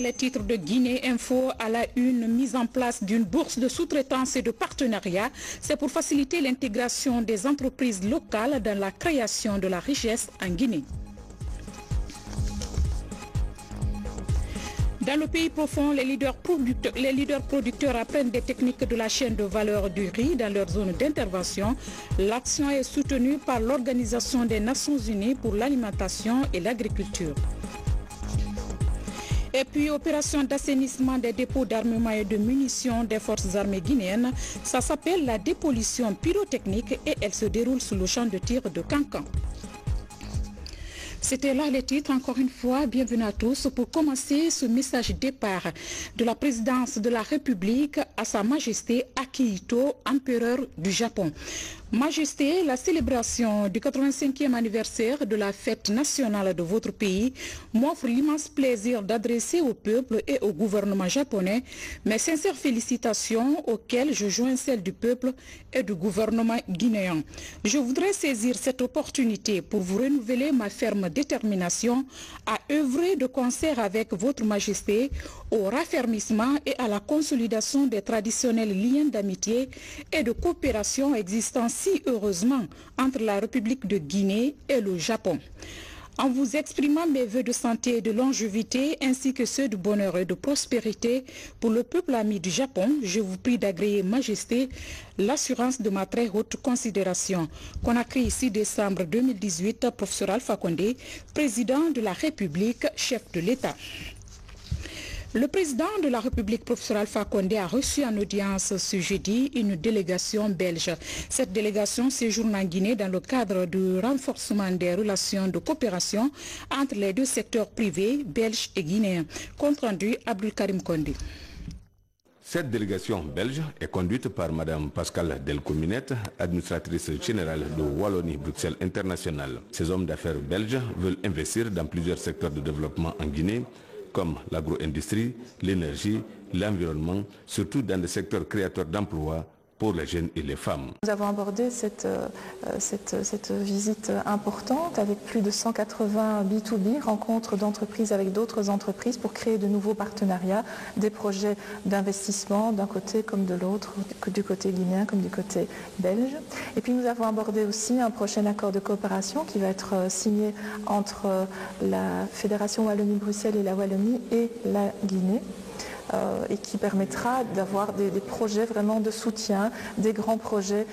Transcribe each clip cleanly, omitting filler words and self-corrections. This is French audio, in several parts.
les titres de Guinée Info à la une, mise en place d'une bourse de sous-traitance et de partenariat. C'est pour faciliter l'intégration des entreprises locales dans la création de la richesse en Guinée. Dans le pays profond, les leaders producteurs apprennent des techniques de la chaîne de valeur du riz dans leur zone d'intervention. L'action est soutenue par l'Organisation des Nations Unies pour l'alimentation et l'agriculture. Et puis, opération d'assainissement des dépôts d'armement et de munitions des forces armées guinéennes. Ça s'appelle la dépollution pyrotechnique et elle se déroule sous le champ de tir de Kankan. C'était là les titres, encore une fois, bienvenue à tous. Pour commencer, ce message départ de la présidence de la République à Sa Majesté Akihito, empereur du Japon. Majesté, la célébration du 85e anniversaire de la fête nationale de votre pays m'offre l'immense plaisir d'adresser au peuple et au gouvernement japonais mes sincères félicitations auxquelles je joins celles du peuple et du gouvernement guinéen. Je voudrais saisir cette opportunité pour vous renouveler ma ferme détermination à œuvrer de concert avec votre Majesté au raffermissement et à la consolidation des traditionnels liens d'amitié et de coopération existants si heureusement entre la République de Guinée et le Japon. En vous exprimant mes vœux de santé et de longévité ainsi que ceux de bonheur et de prospérité pour le peuple ami du Japon, je vous prie d'agréer Majesté l'assurance de ma très haute considération. Conakry, 6 décembre 2018, professeur Alpha Condé, président de la République, chef de l'État. Le président de la République, professeur Alpha Condé, a reçu en audience ce jeudi une délégation belge. Cette délégation séjourne en Guinée dans le cadre du renforcement des relations de coopération entre les deux secteurs privés, belges et guinéens. Compte rendu, Abdul Karim Condé. Cette délégation belge est conduite par Mme Pascale Delcominette, administratrice générale de Wallonie-Bruxelles International. Ces hommes d'affaires belges veulent investir dans plusieurs secteurs de développement en Guinée, comme l'agro-industrie, l'énergie, l'environnement, surtout dans des secteurs créateurs d'emplois pour les jeunes et les femmes. Nous avons abordé cette visite importante avec plus de 180 B2B, rencontres d'entreprises avec d'autres entreprises pour créer de nouveaux partenariats, des projets d'investissement d'un côté comme de l'autre, du côté guinéen comme du côté belge. Et puis nous avons abordé aussi un prochain accord de coopération qui va être signé entre la Fédération Wallonie-Bruxelles et la Wallonie et la Guinée. Et qui permettra d'avoir des projets vraiment de soutien, des grands projets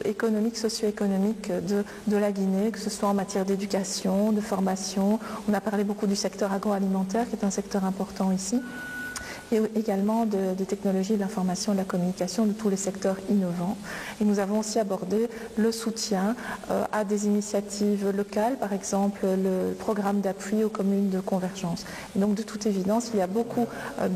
économiques, socio-économiques de la Guinée, que ce soit en matière d'éducation, de formation. On a parlé beaucoup du secteur agroalimentaire, qui est un secteur important ici, et également des technologies de l'information et de la communication, de tous les secteurs innovants. Et nous avons aussi abordé le soutien à des initiatives locales, par exemple le programme d'appui aux communes de convergence. Et donc de toute évidence, il y a beaucoup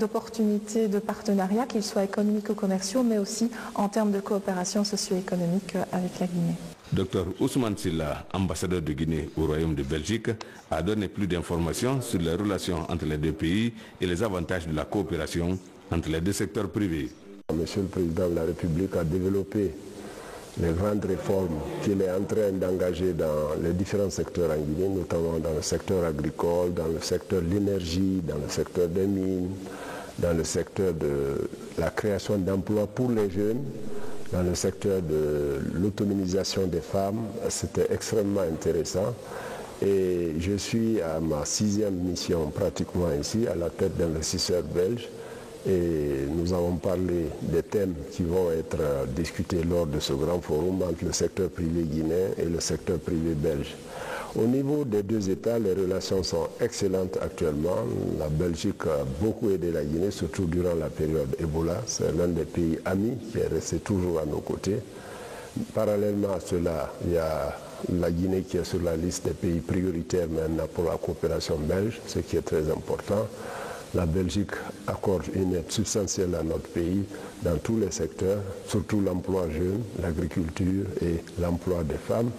d'opportunités de partenariat, qu'ils soient économiques ou commerciaux, mais aussi en termes de coopération socio-économique avec la Guinée. Dr Ousmane Silla, ambassadeur de Guinée au Royaume de Belgique, a donné plus d'informations sur les relations entre les deux pays et les avantages de la coopération entre les deux secteurs privés. Monsieur le Président de la République a développé les grandes réformes qu'il est en train d'engager dans les différents secteurs en Guinée, notamment dans le secteur agricole, dans le secteur de l'énergie, dans le secteur des mines, dans le secteur de la création d'emplois pour les jeunes, dans le secteur de l'autonomisation des femmes. C'était extrêmement intéressant. Et je suis à ma 6e mission pratiquement ici, à la tête d'investisseurs belges. Et nous avons parlé des thèmes qui vont être discutés lors de ce grand forum entre le secteur privé guinéen et le secteur privé belge. Au niveau des deux États, les relations sont excellentes actuellement. La Belgique a beaucoup aidé la Guinée, surtout durant la période Ebola. C'est l'un des pays amis qui est resté toujours à nos côtés. Parallèlement à cela, il y a la Guinée qui est sur la liste des pays prioritaires maintenant pour la coopération belge, ce qui est très important. La Belgique accorde une aide substantielle à notre pays dans tous les secteurs, surtout l'emploi jeune, l'agriculture et l'emploi des femmes.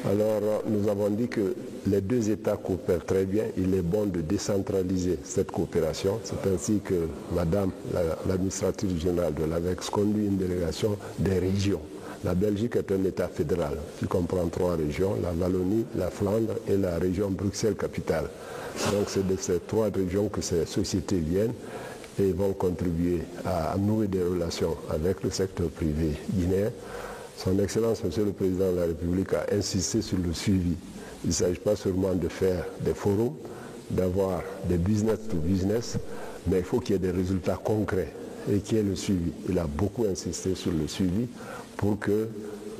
Alors nous avons dit que les deux États coopèrent très bien. Il est bon de décentraliser cette coopération. C'est ainsi que Madame l'administratrice générale de l'AVEX conduit une délégation des régions. La Belgique est un État fédéral qui comprend 3 régions, la Wallonie, la Flandre et la région Bruxelles-Capitale. Donc c'est de ces 3 régions que ces sociétés viennent et vont contribuer à nouer des relations avec le secteur privé guinéen. Son Excellence, Monsieur le Président de la République, a insisté sur le suivi. Il ne s'agit pas seulement de faire des forums, d'avoir des business to business, mais il faut qu'il y ait des résultats concrets et qu'il y ait le suivi. Il a beaucoup insisté sur le suivi pour que,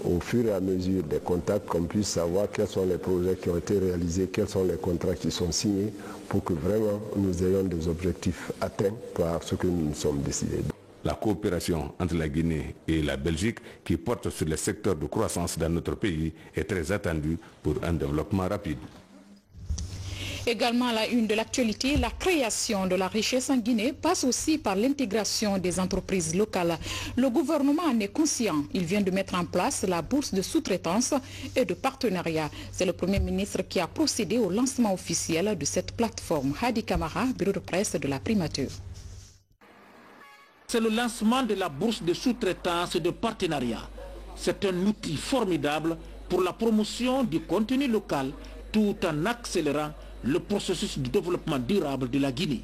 au fur et à mesure des contacts, qu'on puisse savoir quels sont les projets qui ont été réalisés, quels sont les contrats qui sont signés, pour que vraiment nous ayons des objectifs atteints par ce que nous nous sommes décidés. La coopération entre la Guinée et la Belgique, qui porte sur les secteurs de croissance dans notre pays, est très attendue pour un développement rapide. Également à la une de l'actualité, la création de la richesse en Guinée passe aussi par l'intégration des entreprises locales. Le gouvernement en est conscient. Il vient de mettre en place la bourse de sous-traitance et de partenariat. C'est le Premier ministre qui a procédé au lancement officiel de cette plateforme. Hadi Kamara, bureau de presse de la primature. C'est le lancement de la bourse de sous-traitance et de partenariat. C'est un outil formidable pour la promotion du contenu local tout en accélérant le processus de développement durable de la Guinée.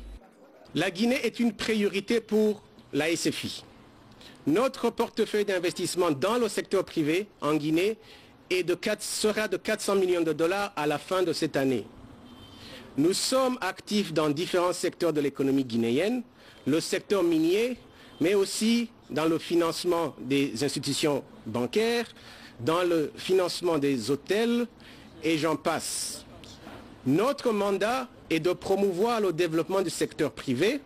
La Guinée est une priorité pour la SFI. Notre portefeuille d'investissement dans le secteur privé en Guinée sera de 400 millions de dollars à la fin de cette année. Nous sommes actifs dans différents secteurs de l'économie guinéenne, le secteur minier, mais aussi dans le financement des institutions bancaires, dans le financement des hôtels, et j'en passe. Notre mandat est de promouvoir le développement du secteur privé.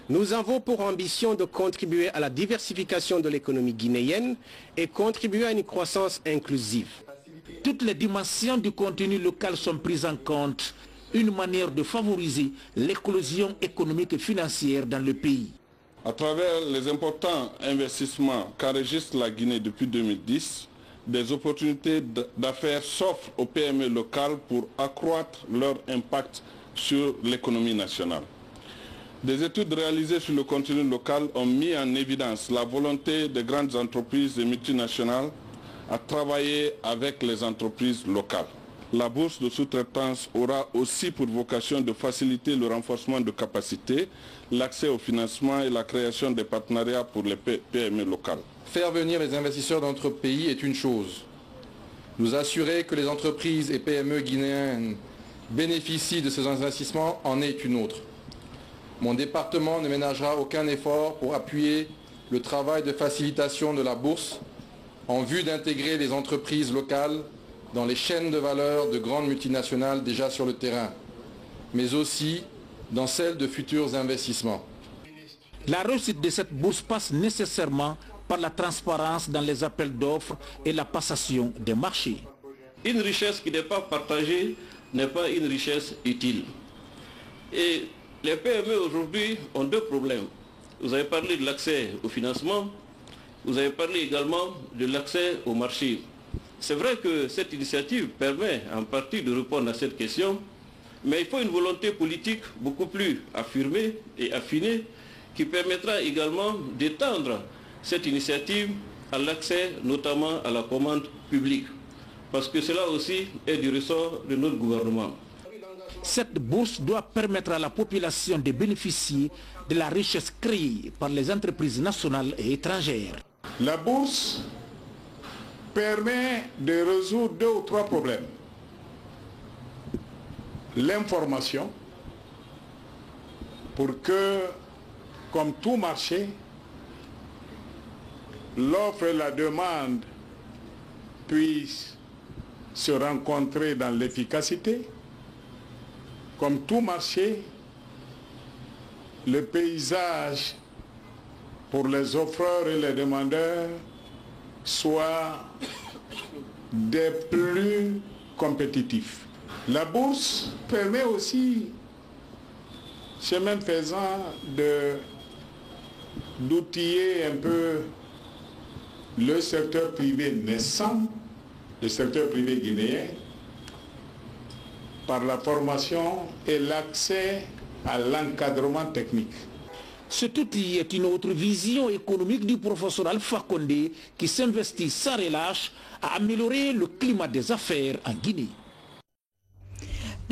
Nous avons pour ambition de contribuer à la diversification de l'économie guinéenne et contribuer à une croissance inclusive. Toutes les dimensions du contenu local sont prises en compte, une manière de favoriser l'éclosion économique et financière dans le pays. À travers les importants investissements qu'enregistre la Guinée depuis 2010, des opportunités d'affaires s'offrent aux PME locales pour accroître leur impact sur l'économie nationale. Des études réalisées sur le contenu local ont mis en évidence la volonté des grandes entreprises et multinationales à travailler avec les entreprises locales. La bourse de sous-traitance aura aussi pour vocation de faciliter le renforcement de capacités, l'accès au financement et la création des partenariats pour les PME locales. Faire venir les investisseurs dans notre pays est une chose. Nous assurer que les entreprises et PME guinéennes bénéficient de ces investissements en est une autre. Mon département ne ménagera aucun effort pour appuyer le travail de facilitation de la bourse en vue d'intégrer les entreprises locales dans les chaînes de valeur de grandes multinationales déjà sur le terrain, mais aussi dans celles de futurs investissements. La réussite de cette bourse passe nécessairement par la transparence dans les appels d'offres et la passation des marchés. Une richesse qui n'est pas partagée n'est pas une richesse utile. Et les PME aujourd'hui ont 2 problèmes. Vous avez parlé de l'accès au financement, vous avez parlé également de l'accès au marché. C'est vrai que cette initiative permet en partie de répondre à cette question, mais il faut une volonté politique beaucoup plus affirmée et affinée qui permettra également d'étendre cette initiative à l'accès notamment à la commande publique, parce que cela aussi est du ressort de notre gouvernement. Cette bourse doit permettre à la population de bénéficier de la richesse créée par les entreprises nationales et étrangères. La bourse permet de résoudre 2 ou 3 problèmes. L'information, pour que, comme tout marché, l'offre et la demande puissent se rencontrer dans l'efficacité. Comme tout marché, le paysage pour les offreurs et les demandeurs soit des plus compétitifs. La bourse permet aussi, chemin faisant, d'outiller un peu le secteur privé naissant, le secteur privé guinéen, par la formation et l'accès à l'encadrement technique. Cet outil est une autre vision économique du professeur Alpha Condé qui s'investit sans relâche à améliorer le climat des affaires en Guinée.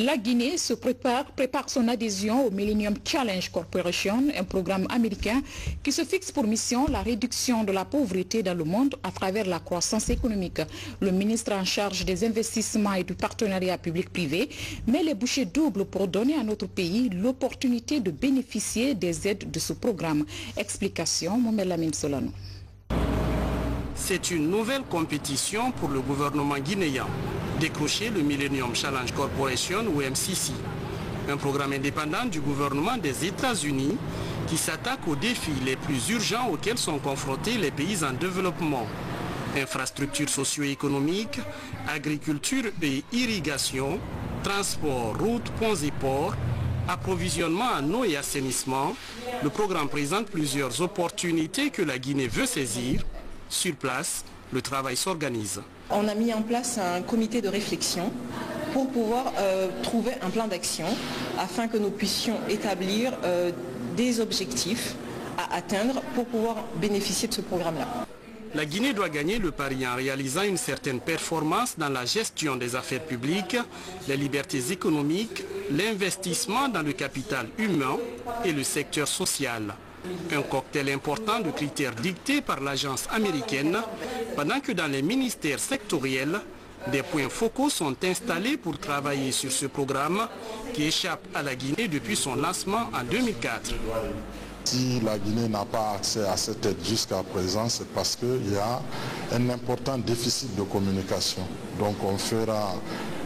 La Guinée se prépare son adhésion au Millennium Challenge Corporation, un programme américain qui se fixe pour mission la réduction de la pauvreté dans le monde à travers la croissance économique. Le ministre en charge des investissements et du partenariat public-privé met les bouchées doubles pour donner à notre pays l'opportunité de bénéficier des aides de ce programme. Explication, Mohamed Lamine Solano. C'est une nouvelle compétition pour le gouvernement guinéen. Décrocher le Millennium Challenge Corporation ou MCC, un programme indépendant du gouvernement des États-Unis qui s'attaque aux défis les plus urgents auxquels sont confrontés les pays en développement. Infrastructures socio-économiques, agriculture et irrigation, transport, routes, ponts et ports, approvisionnement en eau et assainissement. Le programme présente plusieurs opportunités que la Guinée veut saisir. Sur place, le travail s'organise. On a mis en place un comité de réflexion pour pouvoir trouver un plan d'action afin que nous puissions établir des objectifs à atteindre pour pouvoir bénéficier de ce programme-là. La Guinée doit gagner le pari en réalisant une certaine performance dans la gestion des affaires publiques, les libertés économiques, l'investissement dans le capital humain et le secteur social. Un cocktail important de critères dictés par l'agence américaine, pendant que dans les ministères sectoriels, des points focaux sont installés pour travailler sur ce programme qui échappe à la Guinée depuis son lancement en 2004. Si la Guinée n'a pas accès à cette aide jusqu'à présent, c'est parce qu'il y a un important déficit de communication. Donc on fera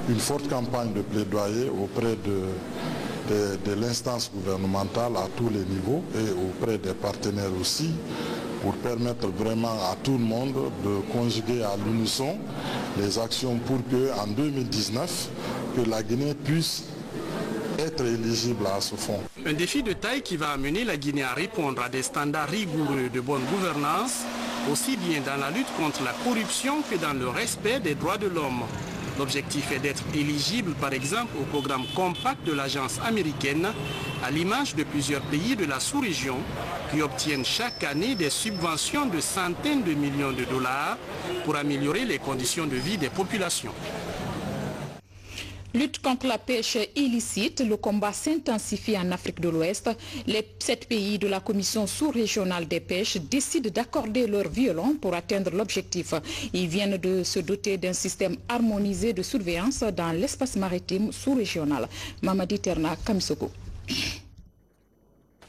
une forte campagne de plaidoyer auprès de l'instance gouvernementale à tous les niveaux et auprès des partenaires aussi, pour permettre vraiment à tout le monde de conjuguer à l'unisson les actions pour que en 2019, que la Guinée puisse être éligible à ce fonds. Un défi de taille qui va amener la Guinée à répondre à des standards rigoureux de bonne gouvernance, aussi bien dans la lutte contre la corruption que dans le respect des droits de l'homme. L'objectif est d'être éligible par exemple au programme Compact de l'agence américaine, à l'image de plusieurs pays de la sous-région qui obtiennent chaque année des subventions de centaines de millions de dollars pour améliorer les conditions de vie des populations. Lutte contre la pêche illicite, le combat s'intensifie en Afrique de l'Ouest. Les 7 pays de la Commission sous-régionale des pêches décident d'accorder leur violon pour atteindre l'objectif. Ils viennent de se doter d'un système harmonisé de surveillance dans l'espace maritime sous-régional. Mamadi Terna Kamisoko.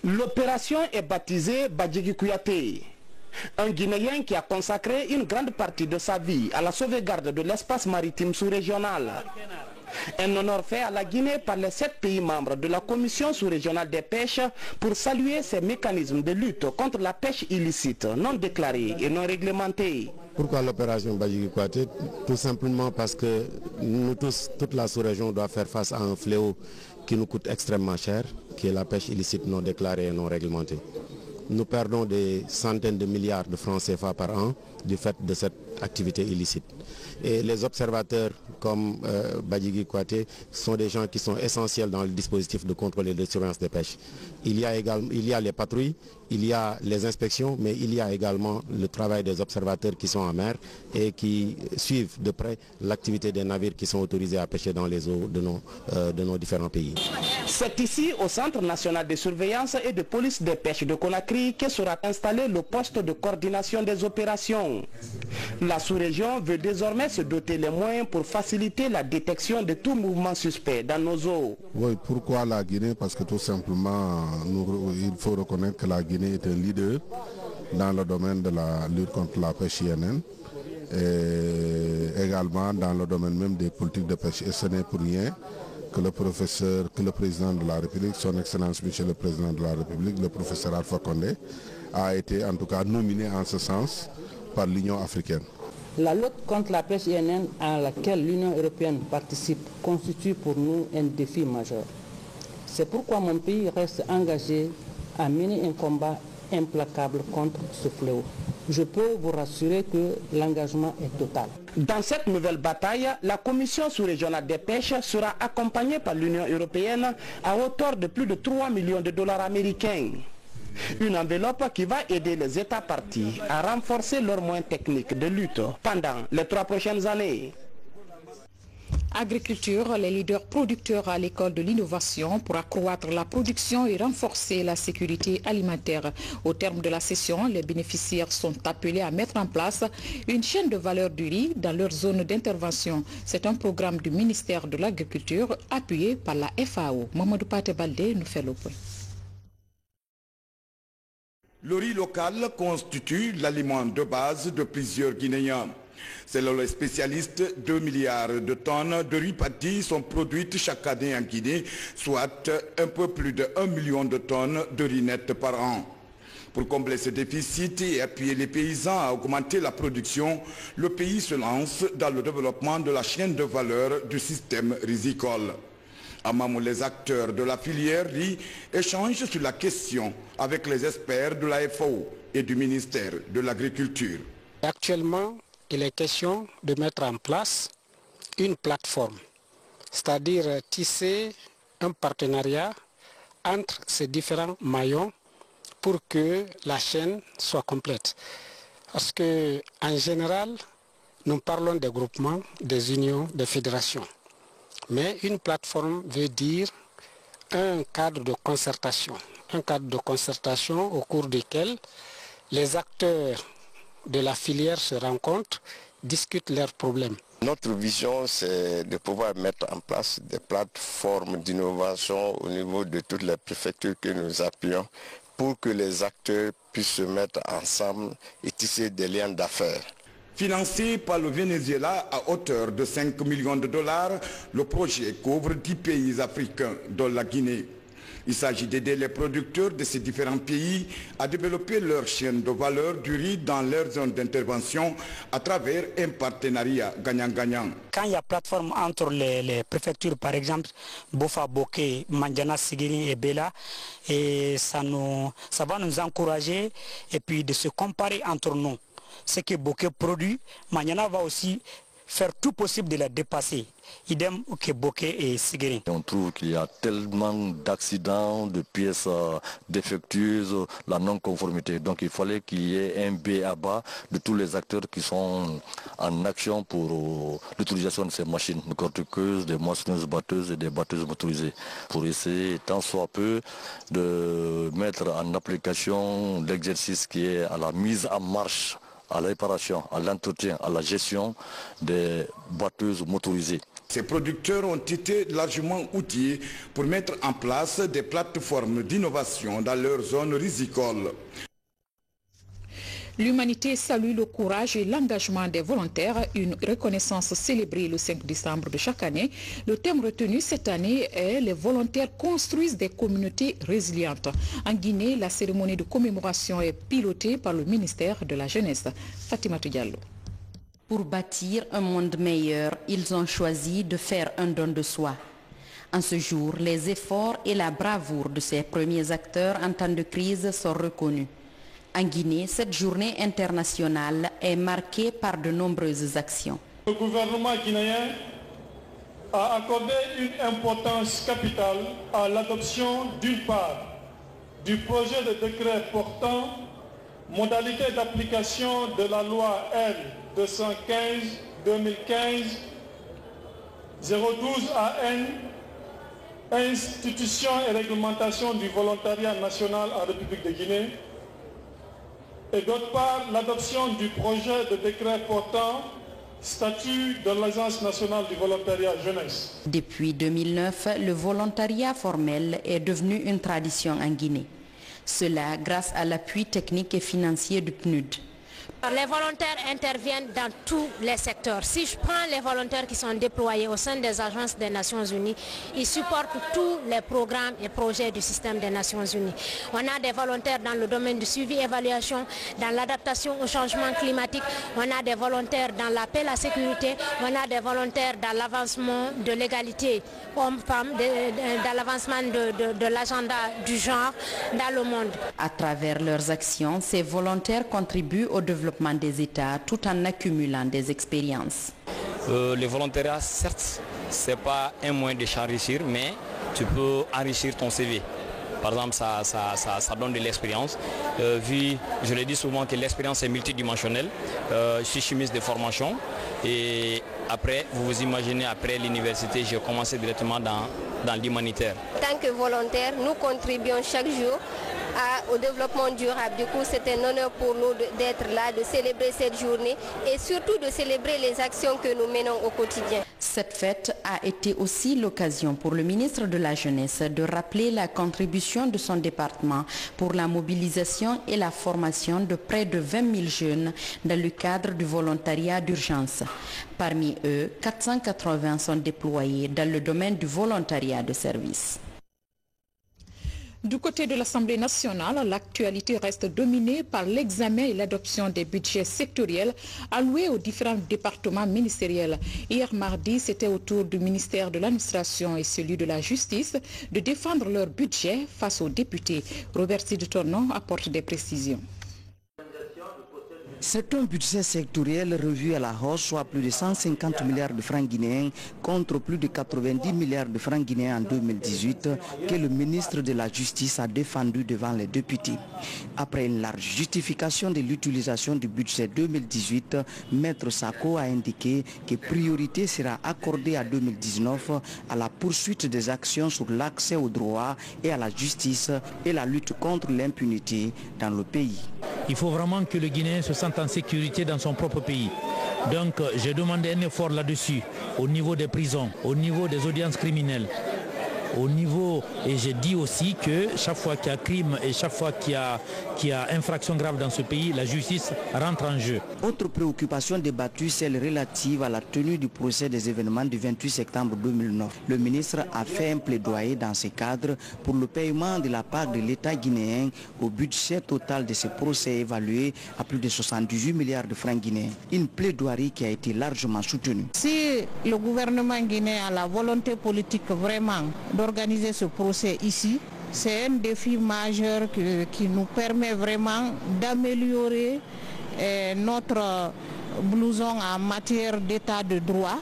L'opération est baptisée Badjigi Kouyaté. Un Guinéen qui a consacré une grande partie de sa vie à la sauvegarde de l'espace maritime sous-régional. Un honneur fait à la Guinée par les 7 pays membres de la Commission sous-régionale des pêches pour saluer ces mécanismes de lutte contre la pêche illicite, non déclarée et non réglementée. Pourquoi l'opération Badjigi Kouyaté? Tout simplement parce que nous tous, toute la sous-région doit faire face à un fléau qui nous coûte extrêmement cher, qui est la pêche illicite non déclarée et non réglementée. Nous perdons des centaines de milliards de francs CFA par an du fait de cette activité illicite. Et les observateurs comme Badjigi Kouyaté sont des gens qui sont essentiels dans le dispositif de contrôle et de surveillance des pêches. Il y a les patrouilles, il y a les inspections, mais il y a également le travail des observateurs qui sont en mer et qui suivent de près l'activité des navires qui sont autorisés à pêcher dans les eaux de nos différents pays. C'est ici, au Centre national de surveillance et de police des pêches de Conakry, que sera installé le poste de coordination des opérations. La sous-région veut désormais se doter les moyens pour faciliter la détection de tout mouvement suspect dans nos eaux. Oui, pourquoi la Guinée? Parce que tout simplement, il faut reconnaître que la Guinée est un leader dans le domaine de la lutte contre la pêche INN et également dans le domaine même des politiques de pêche. Et ce n'est pour rien que le président de la République, son Excellence Monsieur le Président de la République, le professeur Alpha Condé, a été en tout cas nominé en ce sens par l'Union africaine. La lutte contre la pêche INN à laquelle l'Union européenne participe constitue pour nous un défi majeur. C'est pourquoi mon pays reste engagé à mener un combat implacable contre ce fléau. Je peux vous rassurer que l'engagement est total. Dans cette nouvelle bataille, la Commission sous-régionale des pêches sera accompagnée par l'Union européenne à hauteur de plus de 3 millions de dollars américains. Une enveloppe qui va aider les États partis à renforcer leurs moyens techniques de lutte pendant les 3 prochaines années. Agriculture, les leaders producteurs à l'école de l'innovation pour accroître la production et renforcer la sécurité alimentaire. Au terme de la session, les bénéficiaires sont appelés à mettre en place une chaîne de valeur du riz dans leur zone d'intervention. C'est un programme du ministère de l'Agriculture appuyé par la FAO. Mamadou Pate Baldé nous fait le point. Le riz local constitue l'aliment de base de plusieurs Guinéens. Selon les spécialistes, 2 milliards de tonnes de riz pâti sont produites chaque année en Guinée, soit un peu plus de 1 million de tonnes de riz net par an. Pour combler ce déficit et appuyer les paysans à augmenter la production, le pays se lance dans le développement de la chaîne de valeur du système risicole. À Mamou, les acteurs de la filière riz échangent sur la question avec les experts de la FAO et du ministère de l'Agriculture. Actuellement, il est question de mettre en place une plateforme, c'est-à-dire tisser un partenariat entre ces différents maillons pour que la chaîne soit complète. Parce qu'en général, nous parlons des groupements, des unions, des fédérations. Mais une plateforme veut dire un cadre de concertation. Un cadre de concertation au cours duquel les acteurs de la filière se rencontrent, discutent leurs problèmes. Notre vision, c'est de pouvoir mettre en place des plateformes d'innovation au niveau de toutes les préfectures que nous appuyons pour que les acteurs puissent se mettre ensemble et tisser des liens d'affaires. Financé par le Venezuela à hauteur de 5 millions de dollars, le projet couvre 10 pays africains, dont la Guinée. Il s'agit d'aider les producteurs de ces différents pays à développer leur chaîne de valeur du riz dans leur zone d'intervention à travers un partenariat gagnant-gagnant. Quand il y a plateforme entre les préfectures, par exemple, Bofa, Boké, Mandjana, Sigiri et Bela, et ça va nous encourager et puis de se comparer entre nous. Ce que Boké produit, Mandjana va aussi faire tout possible de la dépasser. Idem que Boké et Sigiri. On trouve qu'il y a tellement d'accidents, de pièces défectueuses, la non-conformité. Donc il fallait qu'il y ait un b.a.-ba de tous les acteurs qui sont en action pour l'utilisation de ces machines, de cortiqueuses, des moissonneuses batteuses et des batteuses motorisées. Pour essayer tant soit peu de mettre en application l'exercice qui est à la mise en marche, à la réparation, à l'entretien, à la gestion des batteuses motorisées. Ces producteurs ont été largement outillés pour mettre en place des plateformes d'innovation dans leur zone risicole. L'humanité salue le courage et l'engagement des volontaires, une reconnaissance célébrée le 5 décembre de chaque année. Le thème retenu cette année est « Les volontaires construisent des communautés résilientes ». En Guinée, la cérémonie de commémoration est pilotée par le ministère de la Jeunesse. Fatimatou Diallo. Pour bâtir un monde meilleur, ils ont choisi de faire un don de soi. En ce jour, les efforts et la bravoure de ces premiers acteurs en temps de crise sont reconnus. En Guinée, cette journée internationale est marquée par de nombreuses actions. Le gouvernement guinéen a accordé une importance capitale à l'adoption d'une part du projet de décret portant modalité d'application de la loi L215-2015 012-AN, institution et réglementation du volontariat national en République de Guinée, et d'autre part l'adoption du projet de décret portant statut de l'Agence nationale du volontariat jeunesse. Depuis 2009, le volontariat formel est devenu une tradition en Guinée. Cela grâce à l'appui technique et financier du PNUD. Les volontaires interviennent dans tous les secteurs. Si je prends les volontaires qui sont déployés au sein des agences des Nations Unies, ils supportent tous les programmes et projets du système des Nations Unies. On a des volontaires dans le domaine du suivi-évaluation, dans l'adaptation au changement climatique, on a des volontaires dans la paix et la sécurité, on a des volontaires dans l'avancement de l'égalité homme-femme, dans l'avancement de l'agenda du genre dans le monde. À travers leurs actions, ces volontaires contribuent au développement des États tout en accumulant des expériences. Le volontariat, certes, ce n'est pas un moyen de s'enrichir, mais tu peux enrichir ton CV. Par exemple, ça donne de l'expérience. Je le dis souvent que l'expérience est multidimensionnelle. Je suis chimiste de formation et après, vous vous imaginez, après l'université, j'ai commencé directement dans l'humanitaire. En tant que volontaire, nous contribuons chaque jour au développement durable. Du coup, c'est un honneur pour nous d'être là, de célébrer cette journée et surtout de célébrer les actions que nous menons au quotidien. Cette fête a été aussi l'occasion pour le ministre de la Jeunesse de rappeler la contribution de son département pour la mobilisation et la formation de près de 20 000 jeunes dans le cadre du volontariat d'urgence. Parmi eux, 480 sont déployés dans le domaine du volontariat de service. Du côté de l'Assemblée nationale, l'actualité reste dominée par l'examen et l'adoption des budgets sectoriels alloués aux différents départements ministériels. Hier mardi, c'était au tour du ministère de l'Administration et celui de la Justice de défendre leur budget face aux députés. Robert Sidutorno apporte des précisions. C'est un budget sectoriel revu à la hausse, soit plus de 150 milliards de francs guinéens contre plus de 90 milliards de francs guinéens en 2018 que le ministre de la Justice a défendu devant les députés. Après une large justification de l'utilisation du budget 2018, Maître Sako a indiqué que priorité sera accordée à 2019 à la poursuite des actions sur l'accès au droit et à la justice et la lutte contre l'impunité dans le pays. Il faut vraiment que le Guinéen se sente en sécurité dans son propre pays. Donc j'ai demandé un effort là-dessus, au niveau des prisons, au niveau des audiences criminelles, au niveau, et j'ai dit aussi que chaque fois qu'il y a crime et chaque fois qu'il y a infraction grave dans ce pays, la justice rentre en jeu. Autre préoccupation débattue, celle relative à la tenue du procès des événements du 28 septembre 2009. Le ministre a fait un plaidoyer dans ce cadre pour le paiement de la part de l'État guinéen au budget total de ce procès évalué à plus de 78 milliards de francs guinéens. Une plaidoirie qui a été largement soutenue. Si le gouvernement guinéen a la volonté politique vraiment d'organiser ce procès ici, c'est un défi majeur qui nous permet vraiment d'améliorer notre blouson en matière d'état de droit.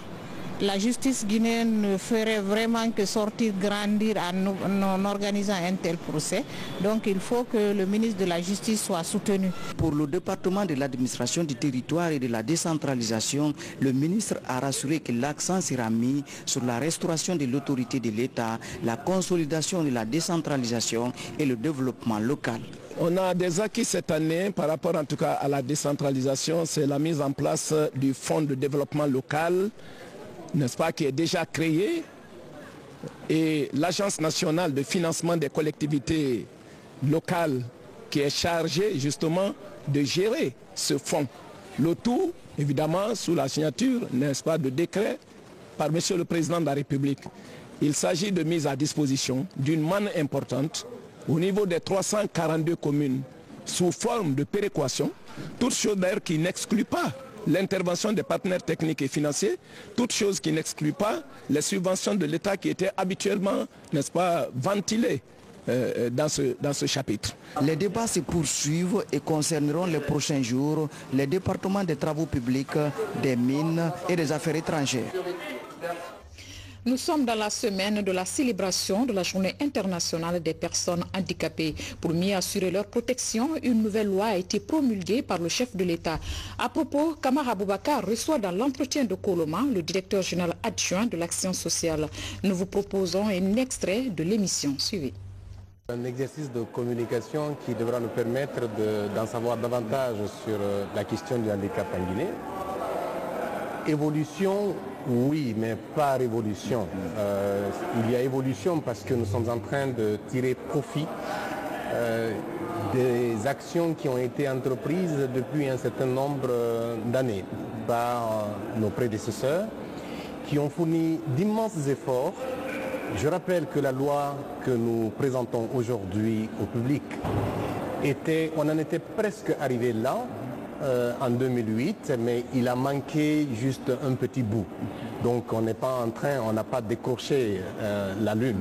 La justice guinéenne ne ferait vraiment que sortir grandir en organisant un tel procès. Donc il faut que le ministre de la Justice soit soutenu. Pour le département de l'administration du territoire et de la décentralisation, le ministre a rassuré que l'accent sera mis sur la restauration de l'autorité de l'État, la consolidation de la décentralisation et le développement local. On a des acquis cette année par rapport en tout cas à la décentralisation, c'est la mise en place du fonds de développement local, n'est-ce pas, qui est déjà créé, et l'Agence nationale de financement des collectivités locales qui est chargée justement de gérer ce fonds. Le tout, évidemment, sous la signature, n'est-ce pas, de décret par Monsieur le Président de la République. Il s'agit de mise à disposition d'une manne importante au niveau des 342 communes sous forme de péréquation, toute chose d'ailleurs qui n'exclut pas l'intervention des partenaires techniques et financiers, toute chose qui n'exclut pas les subventions de l'État qui étaient habituellement, n'est-ce pas, ventilées dans ce chapitre. Les débats se poursuivent et concerneront les prochains jours les départements des travaux publics, des mines et des affaires étrangères. Nous sommes dans la semaine de la célébration de la Journée internationale des personnes handicapées. Pour mieux assurer leur protection, une nouvelle loi a été promulguée par le chef de l'État. À propos, Kamara Boubacar reçoit dans l'entretien de Koloma le directeur général adjoint de l'action sociale. Nous vous proposons un extrait de l'émission. Suivez. Un exercice de communication qui devra nous permettre d'en savoir davantage sur la question du handicap en Guinée. Évolution, oui, mais pas révolution. Il y a évolution parce que nous sommes en train de tirer profit des actions qui ont été entreprises depuis un certain nombre d'années par nos prédécesseurs qui ont fourni d'immenses efforts. Je rappelle que la loi que nous présentons aujourd'hui au public, on en était presque arrivé là, en 2008, mais il a manqué juste un petit bout. Donc on n'est pas en train, on n'a pas décroché la lune.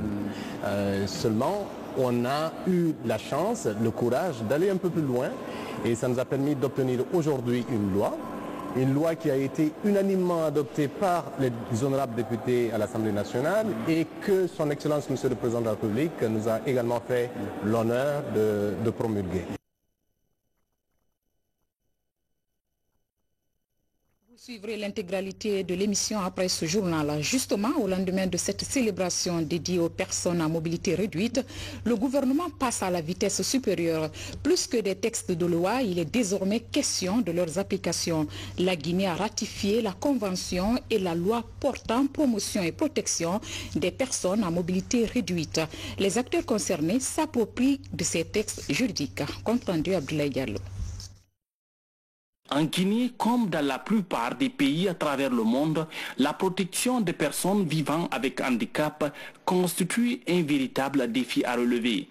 Seulement, on a eu la chance, le courage d'aller un peu plus loin et ça nous a permis d'obtenir aujourd'hui une loi une loi qui a été unanimement adoptée par les honorables députés à l'Assemblée nationale et que son Excellence Monsieur le Président de la République nous a également fait l'honneur de promulguer. Vous suivrez l'intégralité de l'émission après ce journal. Justement, au lendemain de cette célébration dédiée aux personnes à mobilité réduite, le gouvernement passe à la vitesse supérieure. Plus que des textes de loi, il est désormais question de leurs applications. La Guinée a ratifié la convention et la loi portant promotion et protection des personnes à mobilité réduite. Les acteurs concernés s'approprient de ces textes juridiques. Compte rendu Abdoulaye Diallo. En Guinée, comme dans la plupart des pays à travers le monde, la protection des personnes vivant avec handicap constitue un véritable défi à relever.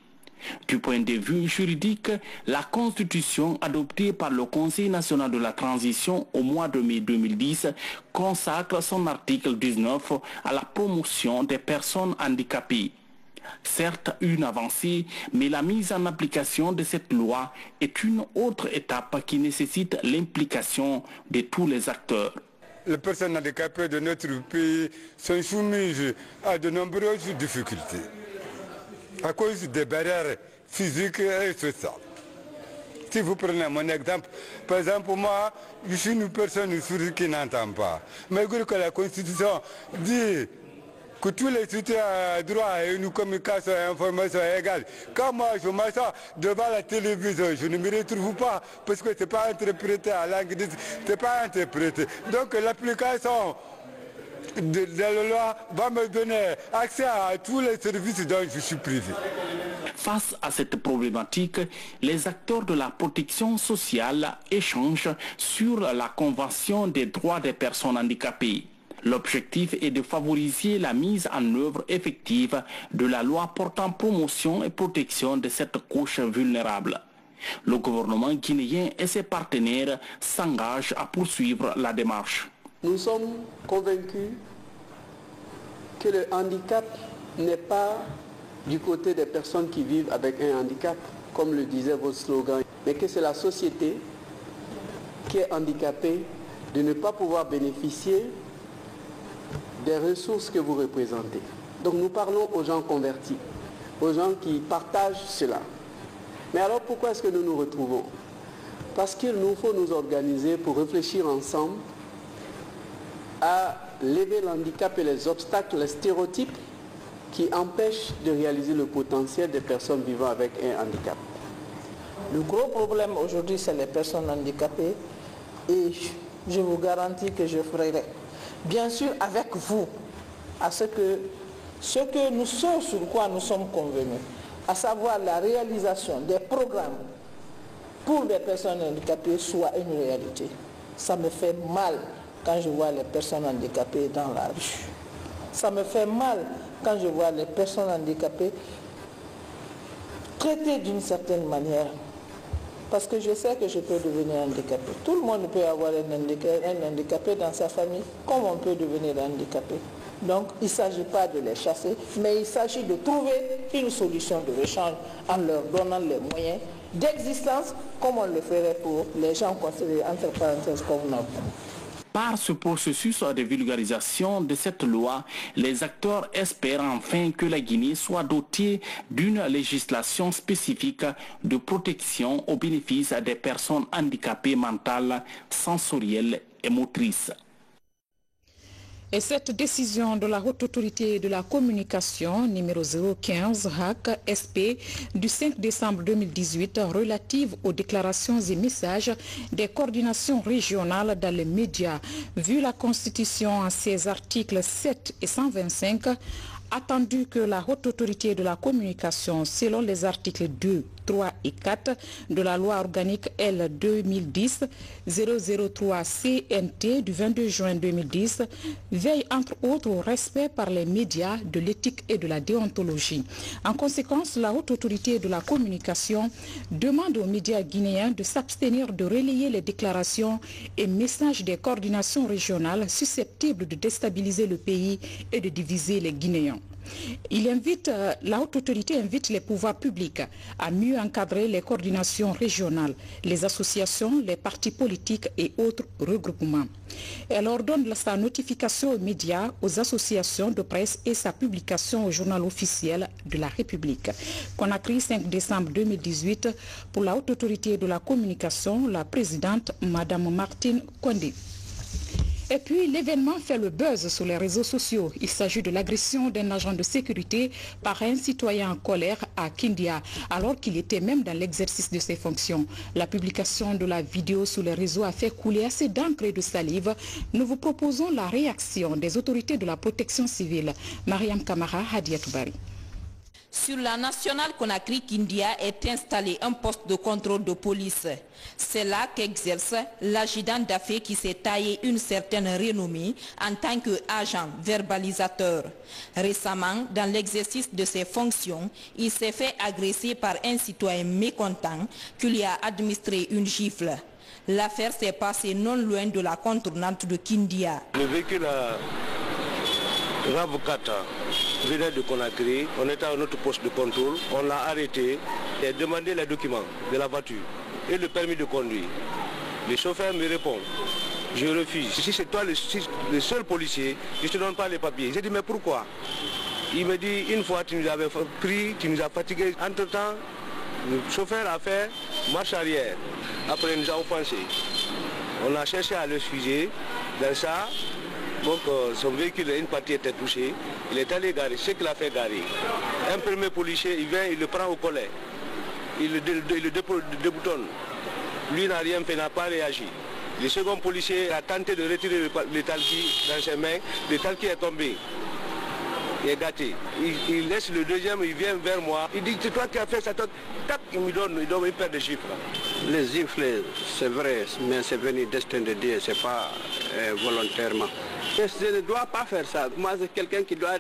Du point de vue juridique, la Constitution adoptée par le Conseil national de la transition au mois de mai 2010 consacre son article 19 à la promotion des personnes handicapées. Certes une avancée, mais la mise en application de cette loi est une autre étape qui nécessite l'implication de tous les acteurs. Les personnes handicapées de notre pays sont soumises à de nombreuses difficultés à cause des barrières physiques et sociales. Si vous prenez mon exemple, par exemple moi, je suis une personne sourde qui n'entend pas. Malgré que la Constitution dit que tous les citoyens ont droit à une communication et une information égale. Quand moi je m'assois devant la télévision, je ne me retrouve pas parce que ce n'est pas interprété à langue, ce n'est pas interprété. Donc l'application de la loi va me donner accès à tous les services dont je suis privé. Face à cette problématique, les acteurs de la protection sociale échangent sur la Convention des droits des personnes handicapées. L'objectif est de favoriser la mise en œuvre effective de la loi portant promotion et protection de cette couche vulnérable. Le gouvernement guinéen et ses partenaires s'engagent à poursuivre la démarche. Nous sommes convaincus que le handicap n'est pas du côté des personnes qui vivent avec un handicap, comme le disait votre slogan, mais que c'est la société qui est handicapée de ne pas pouvoir bénéficier des ressources que vous représentez. Donc nous parlons aux gens convertis, aux gens qui partagent cela. Mais alors pourquoi est-ce que nous nous retrouvons? Parce qu'il nous faut nous organiser pour réfléchir ensemble à lever l'handicap et les obstacles, les stéréotypes qui empêchent de réaliser le potentiel des personnes vivant avec un handicap. Le gros problème aujourd'hui, c'est les personnes handicapées et je vous garantis que je ferai, bien sûr avec vous, à ce que nous sommes sur quoi nous sommes convenus, à savoir la réalisation des programmes pour les personnes handicapées soit une réalité. Ça me fait mal quand je vois les personnes handicapées dans la rue. Ça me fait mal quand je vois les personnes handicapées traitées d'une certaine manière. Parce que je sais que je peux devenir handicapé. Tout le monde peut avoir un handicapé dans sa famille, comme on peut devenir handicapé. Donc il ne s'agit pas de les chasser, mais il s'agit de trouver une solution de rechange en leur donnant les moyens d'existence, comme on le ferait pour les gens considérés entre parenthèses comme nous. Par ce processus de vulgarisation de cette loi, les acteurs espèrent enfin que la Guinée soit dotée d'une législation spécifique de protection au bénéfice des personnes handicapées mentales, sensorielles et motrices. Et cette décision de la Haute Autorité de la Communication numéro 015 HAC SP du 5 décembre 2018 relative aux déclarations et messages des coordinations régionales dans les médias, vu la Constitution en ses articles 7 et 125, attendu que la Haute Autorité de la Communication, selon les articles 2, 3 et 4 de la loi organique L 2010-003 CNT du 22 juin 2010, veille entre autres au respect par les médias de l'éthique et de la déontologie. En conséquence, la Haute Autorité de la Communication demande aux médias guinéens de s'abstenir de relayer les déclarations et messages des coordinations régionales susceptibles de déstabiliser le pays et de diviser les Guinéens. La haute autorité invite les pouvoirs publics à mieux encadrer les coordinations régionales, les associations, les partis politiques et autres regroupements. Elle ordonne sa notification aux médias, aux associations de presse et sa publication au journal officiel de la République. Conakry, 5 décembre 2018, pour la haute autorité de la communication, la présidente Mme Martine Kondé. Et puis, l'événement fait le buzz sur les réseaux sociaux. Il s'agit de l'agression d'un agent de sécurité par un citoyen en colère à Kindia, alors qu'il était même dans l'exercice de ses fonctions. La publication de la vidéo sur les réseaux a fait couler assez d'encre et de salive. Nous vous proposons la réaction des autorités de la protection civile. Mariam Kamara, Hadiatou Bari. Sur la nationale Conakry-Kindia est installé un poste de contrôle de police. C'est là qu'exerce l'adjudant d'affaires qui s'est taillé une certaine renommée en tant qu'agent verbalisateur. Récemment, dans l'exercice de ses fonctions, il s'est fait agresser par un citoyen mécontent qui lui a administré une gifle. L'affaire s'est passée non loin de la contournante de Kindia. Le véhicule à Rabukata venait de Conakry, on était à notre poste de contrôle, on l'a arrêté et demandé les documents de la voiture et le permis de conduire. Le chauffeur me répond, je refuse. Si c'est toi le seul policier, je ne te donne pas les papiers. J'ai dit mais pourquoi? Il me dit une fois tu nous avais pris, tu nous as fatigués. Entre-temps, le chauffeur a fait marche arrière. Après il nous a offensés. On a cherché à l'excuser. Dans ça, donc son véhicule, une partie était touchée. Il est allé garer, ce qu'il a fait garer. Un premier policier, il vient, il le prend au collet. Il le déboutonne. Lui n'a rien fait, n'a pas réagi. Le second policier a tenté de retirer le talki dans ses mains. Le talki est tombé. Il est gâté. Il laisse le deuxième, il vient vers moi. Il dit, c'est toi qui as fait ça. Tac, il me donne une paire de gifles. Les gifles, c'est vrai, mais c'est venu destin de Dieu, c'est pas volontairement. Je ne dois pas faire ça. Moi, c'est quelqu'un qui doit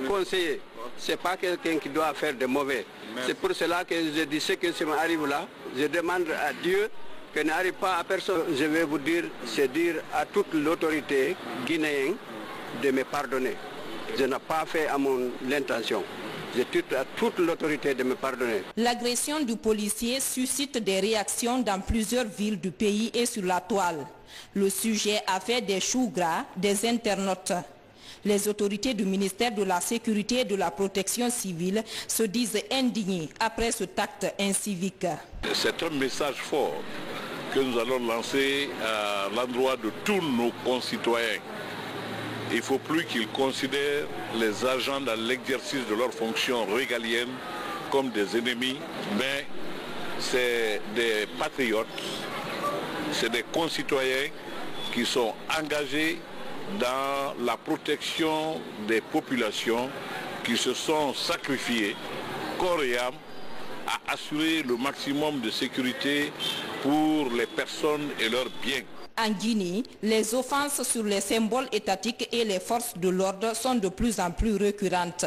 conseiller. C'est pas quelqu'un qui doit faire de mauvais. C'est pour cela que je dis ce que ça m'arrive là. Je demande à Dieu que n'arrive pas à personne. Je vais vous dire, c'est dire à toute l'autorité guinéenne de me pardonner. Je n'ai pas fait à mon intention. Je dis à toute l'autorité de me pardonner. L'agression du policier suscite des réactions dans plusieurs villes du pays et sur la toile. Le sujet a fait des choux gras des internautes. Les autorités du ministère de la Sécurité et de la Protection civile se disent indignées après cet acte incivique. C'est un message fort que nous allons lancer à l'endroit de tous nos concitoyens. Il ne faut plus qu'ils considèrent les agents dans l'exercice de leurs fonctions régaliennes comme des ennemis, mais c'est des patriotes, c'est des concitoyens qui sont engagés dans la protection des populations, qui se sont sacrifiés corps et âme à assurer le maximum de sécurité pour les personnes et leurs biens. En Guinée, les offenses sur les symboles étatiques et les forces de l'ordre sont de plus en plus récurrentes.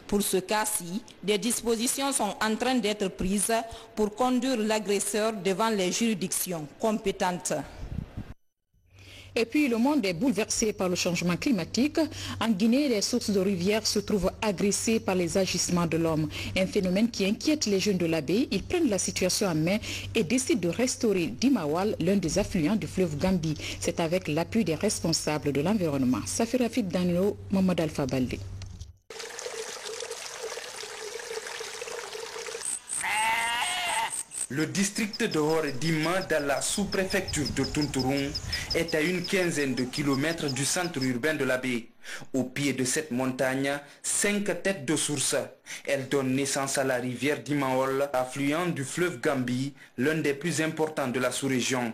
Pour ce cas-ci, des dispositions sont en train d'être prises pour conduire l'agresseur devant les juridictions compétentes. Et puis le monde est bouleversé par le changement climatique. En Guinée, les sources de rivières se trouvent agressées par les agissements de l'homme. Un phénomène qui inquiète les jeunes de la baie. Ils prennent la situation en main et décident de restaurer Dimawal, l'un des affluents du fleuve Gambie. C'est avec l'appui des responsables de l'environnement. Safirafit Danilo, Mohamed Alpha Baldé. Le district de Hore-Dima, dans la sous-préfecture de Tunturung, est à une quinzaine de kilomètres du centre urbain de la baie. Au pied de cette montagne, 5 têtes de source. Elle donne naissance à la rivière Dimaol, affluent du fleuve Gambie, l'un des plus importants de la sous-région.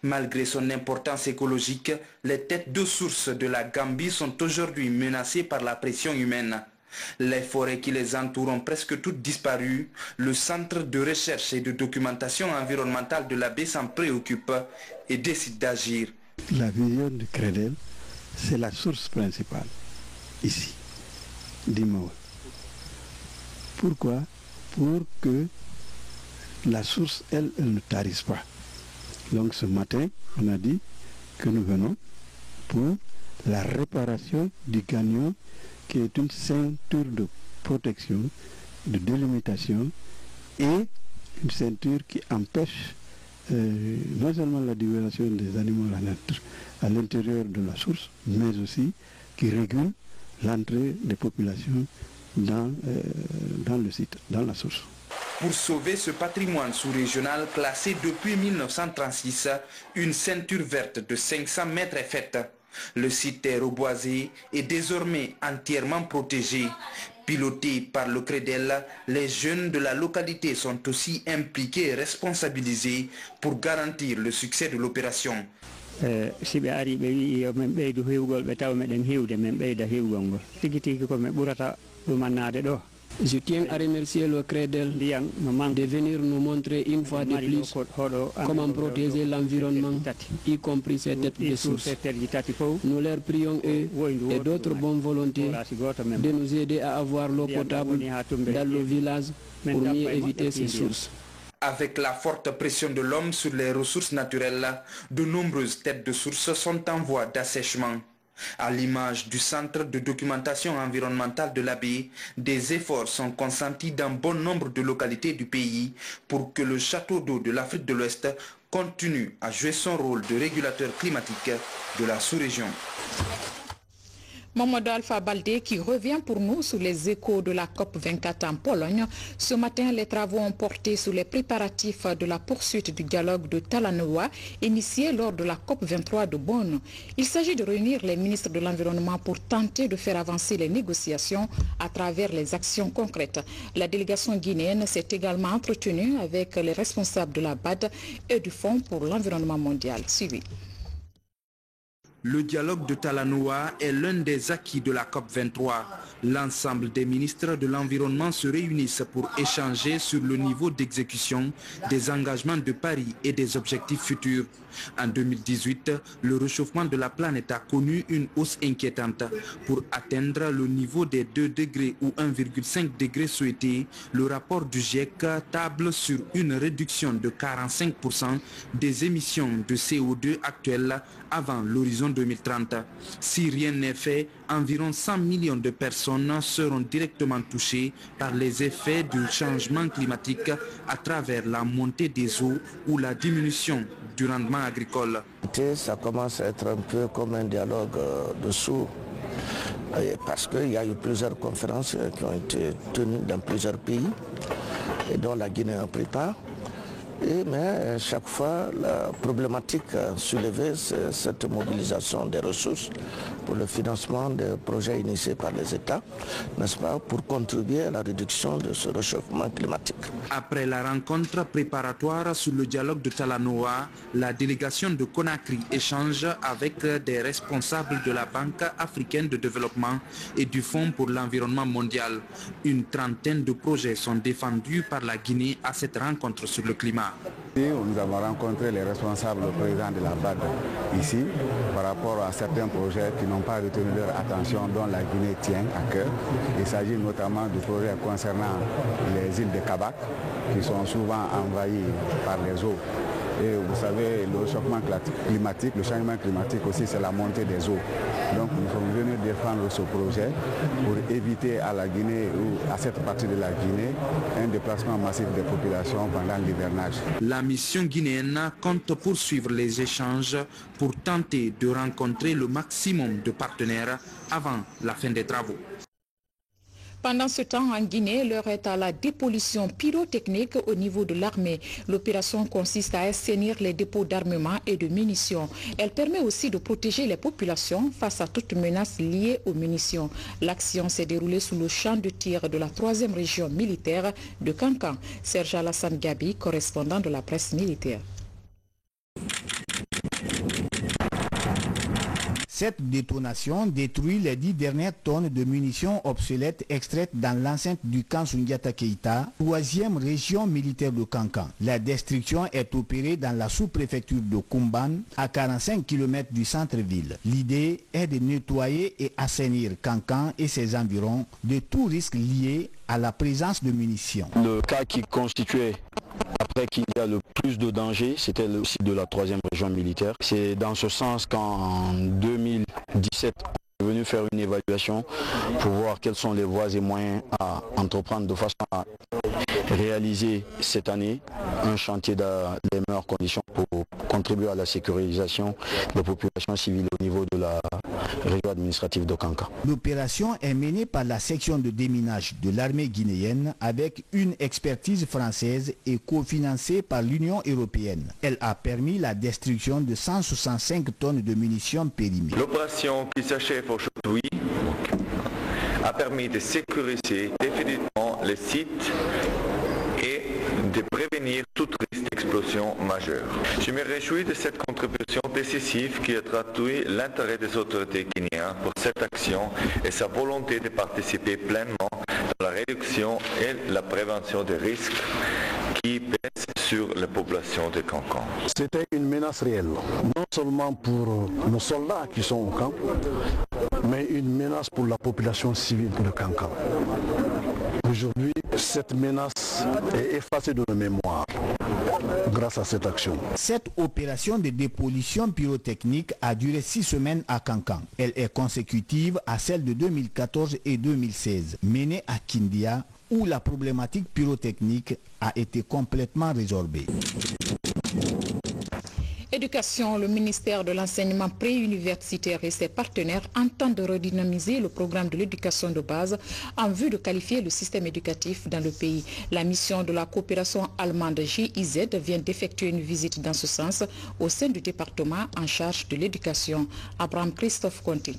Malgré son importance écologique, les têtes de source de la Gambie sont aujourd'hui menacées par la pression humaine. Les forêts qui les entourent ont presque toutes disparu. Le centre de recherche et de documentation environnementale de la baie s'en préoccupe et décide d'agir. La vision de Credel, c'est la source principale, ici, d'Imawal. Pourquoi? Pour que la source, elle ne tarisse pas. Donc ce matin, on a dit que nous venons pour la réparation du canyon, qui est une ceinture de protection, de délimitation, et une ceinture qui empêche non seulement la divulgation des animaux à l'intérieur de la source, mais aussi qui régule l'entrée des populations dans le site, dans la source. Pour sauver ce patrimoine sous-régional classé depuis 1936, une ceinture verte de 500 mètres est faite. Le site est reboisé et désormais entièrement protégé. Pilotés par le CREDEL, les jeunes de la localité sont aussi impliqués et responsabilisés pour garantir le succès de l'opération. Je tiens à remercier le CREDEL de venir nous montrer une fois de plus comment protéger l'environnement, y compris ces têtes de source. Nous leur prions eux et d'autres bonnes volontés de nous aider à avoir l'eau potable dans le village pour mieux éviter ces sources. Avec la forte pression de l'homme sur les ressources naturelles, de nombreuses têtes de source sont en voie d'assèchement. À l'image du Centre de documentation environnementale de la baie, des efforts sont consentis dans bon nombre de localités du pays pour que le château d'eau de l'Afrique de l'Ouest continue à jouer son rôle de régulateur climatique de la sous-région. Mamadou Alpha Baldé qui revient pour nous sur les échos de la COP24 en Pologne. Ce matin, les travaux ont porté sur les préparatifs de la poursuite du dialogue de Talanoa initié lors de la COP23 de Bonn. Il s'agit de réunir les ministres de l'Environnement pour tenter de faire avancer les négociations à travers les actions concrètes. La délégation guinéenne s'est également entretenue avec les responsables de la BAD et du Fonds pour l'environnement mondial. Suivi. Le dialogue de Talanoa est l'un des acquis de la COP23. L'ensemble des ministres de l'Environnement se réunissent pour échanger sur le niveau d'exécution des engagements de Paris et des objectifs futurs. En 2018, le réchauffement de la planète a connu une hausse inquiétante. Pour atteindre le niveau des 2 degrés ou 1,5 degrés souhaités, le rapport du GIEC table sur une réduction de 45% des émissions de CO2 actuelles avant l'horizon 2030. Si rien n'est fait, environ 100 millions de personnes seront directement touchées par les effets du changement climatique à travers la montée des eaux ou la diminution du rendement agricole. Ça commence à être un peu comme un dialogue de sourds, parce qu'il y a eu plusieurs conférences qui ont été tenues dans plusieurs pays, et dont la Guinée en prépare. Mais chaque fois, la problématique soulevée, c'est cette mobilisation des ressources pour le financement des projets initiés par les États, n'est-ce pas, pour contribuer à la réduction de ce réchauffement climatique. Après la rencontre préparatoire sur le dialogue de Talanoa, la délégation de Conakry échange avec des responsables de la Banque africaine de développement et du Fonds pour l'environnement mondial. Une trentaine de projets sont défendus par la Guinée à cette rencontre sur le climat. Nous avons rencontré les responsables, le président de la BAD ici, par rapport à certains projets qui n'ont pas retenu leur attention, dont la Guinée tient à cœur. Il s'agit notamment du projet concernant les îles de Kabac, qui sont souvent envahies par les eaux. Et vous savez, le réchauffement climatique, le changement climatique aussi, c'est la montée des eaux. Donc nous sommes venus défendre ce projet pour éviter à la Guinée ou à cette partie de la Guinée un déplacement massif des populations pendant l'hivernage. La mission guinéenne compte poursuivre les échanges pour tenter de rencontrer le maximum de partenaires avant la fin des travaux. Pendant ce temps, en Guinée, l'heure est à la dépollution pyrotechnique au niveau de l'armée. L'opération consiste à assainir les dépôts d'armement et de munitions. Elle permet aussi de protéger les populations face à toute menace liée aux munitions. L'action s'est déroulée sous le champ de tir de la 3e région militaire de Kankan. Serge Alassane Gabi, correspondant de la presse militaire. Cette détonation détruit les 10 dernières tonnes de munitions obsolètes extraites dans l'enceinte du camp Soundiata Keïta, 3e région militaire de Kankan. La destruction est opérée dans la sous-préfecture de Koumban, à 45 km du centre-ville. L'idée est de nettoyer et assainir Kankan et ses environs de tout risque lié à la présence de munitions. Le cas qui constituait, après qu'il y a le plus de danger, c'était le site de la 3e région militaire. C'est dans ce sens qu'en 2000, 2017, on est venu faire une évaluation pour voir quelles sont les voies et moyens à entreprendre de façon à réaliser cette année un chantier dans les meilleures conditions pour contribuer à la sécurisation des populations civiles au niveau de la région administrative de Kankan. L'opération est menée par la section de déminage de l'armée guinéenne avec une expertise française et cofinancée par l'Union européenne. Elle a permis la destruction de 165 tonnes de munitions périmées. L'opération qui s'achève aujourd'hui a permis de sécuriser définitivement les sites et de prévenir toute risque d'explosion majeure. Je me réjouis de cette contribution décisive qui a traduit l'intérêt des autorités guinéennes pour cette action et sa volonté de participer pleinement à la réduction et la prévention des risques qui pèsent sur la population de Kankan. C'était une menace réelle, non seulement pour nos soldats qui sont au camp, mais une menace pour la population civile de Kankan. Aujourd'hui, cette menace est effacée de nos mémoires grâce à cette action. Cette opération de dépollution pyrotechnique a duré 6 semaines à Kankan. Elle est consécutive à celle de 2014 et 2016, menée à Kindia, où la problématique pyrotechnique a été complètement résorbée. Éducation, le ministère de l'enseignement préuniversitaire et ses partenaires entendent de redynamiser le programme de l'éducation de base en vue de qualifier le système éducatif dans le pays. La mission de la coopération allemande GIZ vient d'effectuer une visite dans ce sens au sein du département en charge de l'éducation. Abraham Christophe Conti.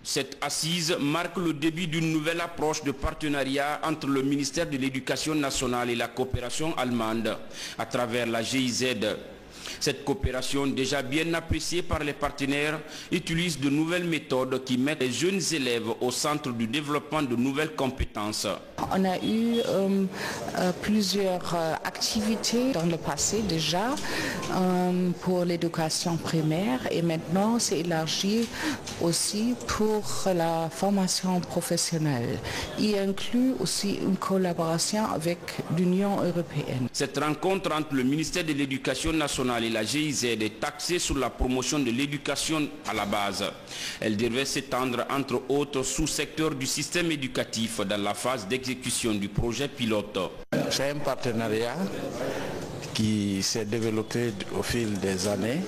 Cette assise marque le début d'une nouvelle approche de partenariat entre le ministère de l'Éducation nationale et la coopération allemande à travers la GIZ. Cette coopération, déjà bien appréciée par les partenaires, utilise de nouvelles méthodes qui mettent les jeunes élèves au centre du développement de nouvelles compétences. On a eu plusieurs activités dans le passé déjà pour l'éducation primaire et maintenant c'est élargi aussi pour la formation professionnelle. Il inclut aussi une collaboration avec l'Union européenne. Cette rencontre entre le ministère de l'Éducation nationale et la GIZ est axée sur la promotion de l'éducation à la base. Elle devait s'étendre entre autres sous-secteurs du système éducatif dans la phase d'exécution du projet pilote. C'est un partenariat qui s'est développé au fil des années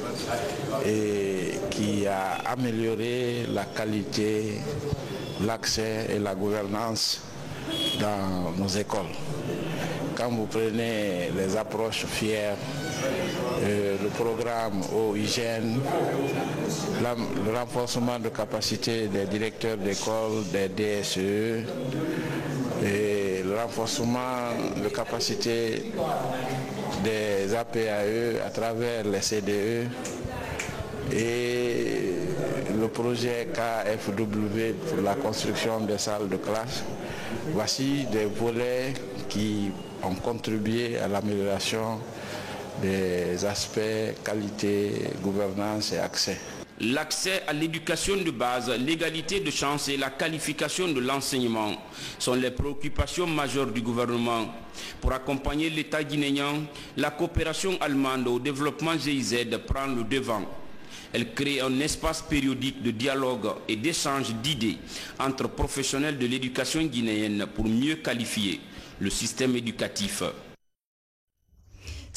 et qui a amélioré la qualité, l'accès et la gouvernance dans nos écoles. Quand vous prenez les approches fières, le programme eau hygiène, le renforcement de capacité des directeurs d'école, des DSE, et le renforcement de capacité des APAE à travers les CDE et le projet KFW pour la construction des salles de classe. Voici des volets qui ont contribué à l'amélioration des aspects qualité, gouvernance et accès. L'accès à l'éducation de base, l'égalité de chance et la qualification de l'enseignement sont les préoccupations majeures du gouvernement. Pour accompagner l'État guinéen, la coopération allemande au développement GIZ prend le devant. Elle crée un espace périodique de dialogue et d'échange d'idées entre professionnels de l'éducation guinéenne pour mieux qualifier le système éducatif.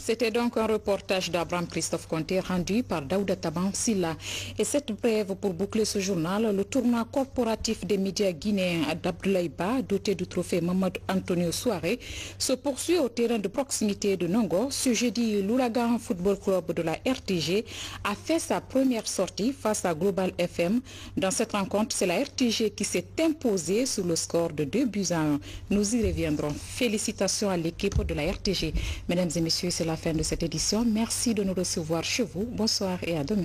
C'était donc un reportage d'Abraham Christophe Conté rendu par Daouda Taban Silla. Et cette brève pour boucler ce journal, le tournoi corporatif des médias guinéens d'Abdoulaye Ba, doté du trophée Mamadou Antonio Souaré, se poursuit au terrain de proximité de Nongo. Ce jeudi, l'Ouragan Football Club de la RTG a fait sa première sortie face à Global FM. Dans cette rencontre, c'est la RTG qui s'est imposée sur le score de 2-1. Nous y reviendrons. Félicitations à l'équipe de la RTG. Mesdames et messieurs, c'est la fin de cette édition. Merci de nous recevoir chez vous. Bonsoir et à demain.